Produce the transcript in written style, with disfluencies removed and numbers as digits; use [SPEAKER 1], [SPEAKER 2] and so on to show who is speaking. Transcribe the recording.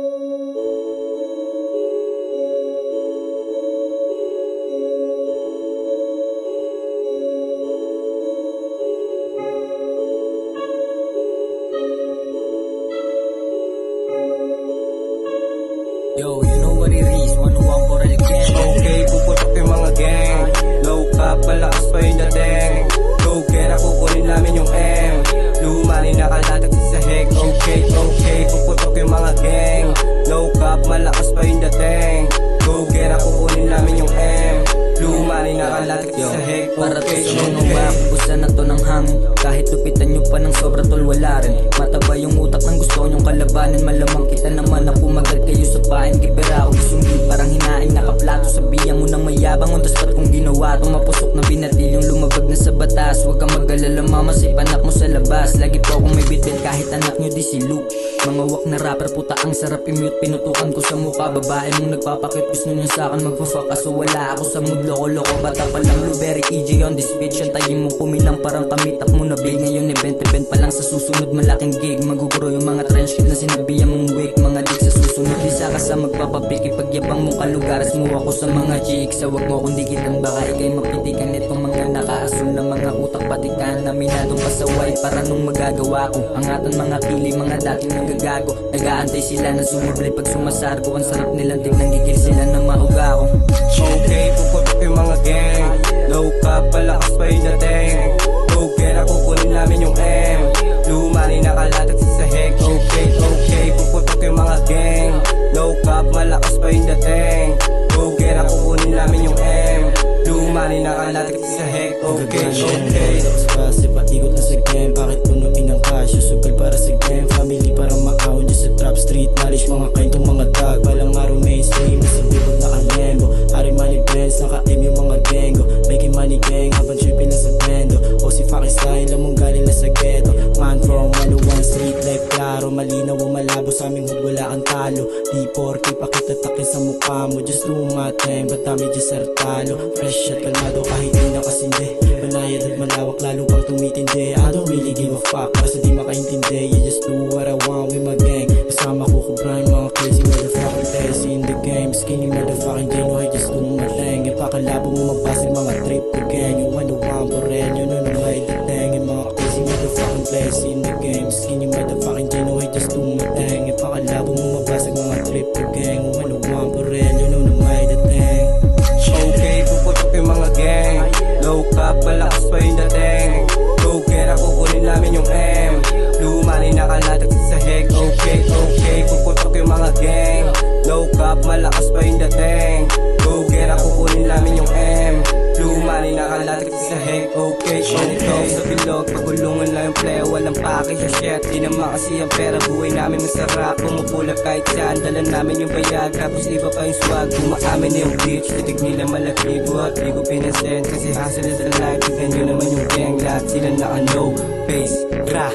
[SPEAKER 1] Yo, you know what it is, 101 for the gang.
[SPEAKER 2] Okay, puputok yung mga gang. Low cap, malakas pa yung dating. Go get up, kukunin namin yung M. Lumani nakalatag sa heg. Okay, puputok yung mga gang. Low cap, malakas pa yung dating. Go get up, kukunin namin yung M. Lumani nakalatag sa heg.
[SPEAKER 1] Para to sa mga mapupusan na to ng hangin. Kahit lupitan nyo pa ng sobra tol, wala rin. Mataba yung utak ng gusto nyong kalabanin. Malamang kita naman na pumagal kayo sa pain. Kipera ako gisumbi, parang hinaing nakaplato. Sabihan mo nang mayabang, undas ba't kung ginawa to? Mapusok na binatilyong lumabag na sa batas. Huwag kang mag-alala mama, si panak mo sa labas. Lagi po akong may bitin kahit anak nyo di si Luke. Mga wak na rapper, puta ang sarap i-mute. Pinutukan ko sa mukha, babae mong nagpapakit. Gusto nyo sa akin magpa-fuck, kaso wala ako sa mood. Loko-loko, bata pa lang blueberry EJ on this bitch. Antayin mo kumilang parang kamitak mo na big. Ngayon event pa lang sa susunod malaking gig. Maguguro yung mga trench kit na sinabihan mong wake. Mga dig sa susunod, isa ka sa magpapapik. Ipagyabang mo kalugaras mo ako sa mga chicks. Sa wag mo akong dikitan, baka ikay mapitikan. Itong mga nakaasul na mga utak patikan. Naminadong pasaway para nung magagawa ko. Angatan mga kili, mga dating nagagago. Nag-aantay sila na sumublay pag sumasargo. Ang sarap nilang tignan, gigil sila na mauga ko.
[SPEAKER 2] Okay, puputok yung mga gang. Low cap, malakas pa yung dating. Go get up, kukunin namin yung M. Lumani nakalatag sa heg. Okay, puputok yung mga gang. Low cap, malakas pa yung dating. Go get up, kukunin namin yung M. Lumani nakalatag sa heg. Okay
[SPEAKER 3] Kasi paikot na sa game, bakit punuin ang cash? Sugal para sa game, family para maahon dyan sa trap street. Knowledge mga kaintong mga tag, balang araw mainstream. Nasa bibag na kalembo, ari money bands, naka-aim yung mga gengo. Making money gang, habang tripping lang sa bendo. O si fucking style, lamang galing na sa ghetto. Man from 101 street life, klaro. Malinaw o malabo sa aming hood, wala kang talo. D4K, pakitatakin sa mukha mo. Just do my thing, ba't dami dyan sa talo? Fresh at kalmado kahit di nakasindi. Banayad at malawak lalo pang tumitindi. I don't really give a fuck, kasi di makaintindi. You just do what I want with my gang. Kasama ko kubrahin mga crazy motherfucking days in the game. Skinny motherfucking Gino, I just do my thing. Ipakalabo mo magbasa mga trip to gang. You wanna want for real, you know na may dating. Yung mga crazy motherfucking days in the game. Skinny motherfucking Gino, I just do my thing. Ipakalabo mo magbasa mga trip to gang. You wanna want for real, you know na may dating.
[SPEAKER 2] Okay, puputok yung mga gang. Low cap, malakas pa yung dating. Go get up, kukunin namin yung M. Lumani nakalatag sa heg. Okay, puputok yung mga gang. Low cap, malakas pa yung dating. Go get up, kukunin namin yung M. Lumani nakalatag sa heg. Okay, sa bilog, pagulungan lang yung play. Walang pake sa shit, di naman kasi ang pera. Buhay namin masarap, pumupulap kahit saan. Dala namin yung bayag, tapos iba pa yung swag. Kumaamin na yung bitch, titig nila malaki. Buhat, di ko pinasend, kasi hustle is the life. Tignan nyo naman yung gang, lahat sila naka no face. Gra